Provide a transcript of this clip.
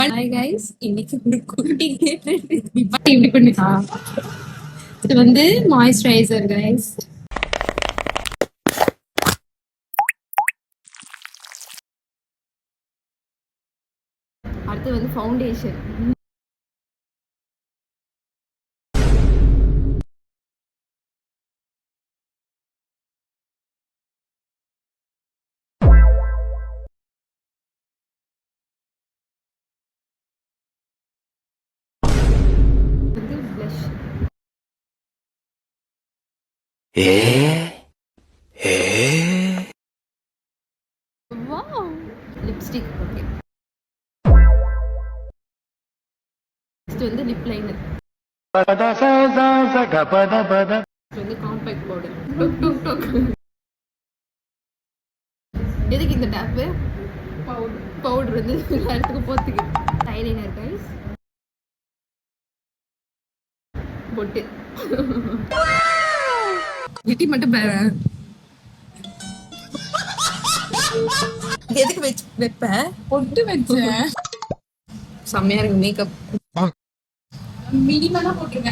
Hi guys, இன்னைக்கு ஒரு குட்டி இப்படி பண்ணிக்கா. இது வந்து மாய்ஸ்சரைசர் கைஸ். அடுத்து வந்து foundation. Wow, lipstick. Okay, next வந்து லிப் லைனர். வந்து காம்பேக்ட் பவுடர். டொக் டொக் டொக். எதுக்கு இந்த டேப்பு? பவுடர் வந்து எல்லா இடத்துக்கும் போத்துக்கு. Eyeliner guys. பொட்டு. லிட்டி மட்டும் எதுக்கு வைப்ப? பொட்டு வச்சேன். செம்மையா இருக்கு மேக்கப். மினிமலா போட்டுருங்க.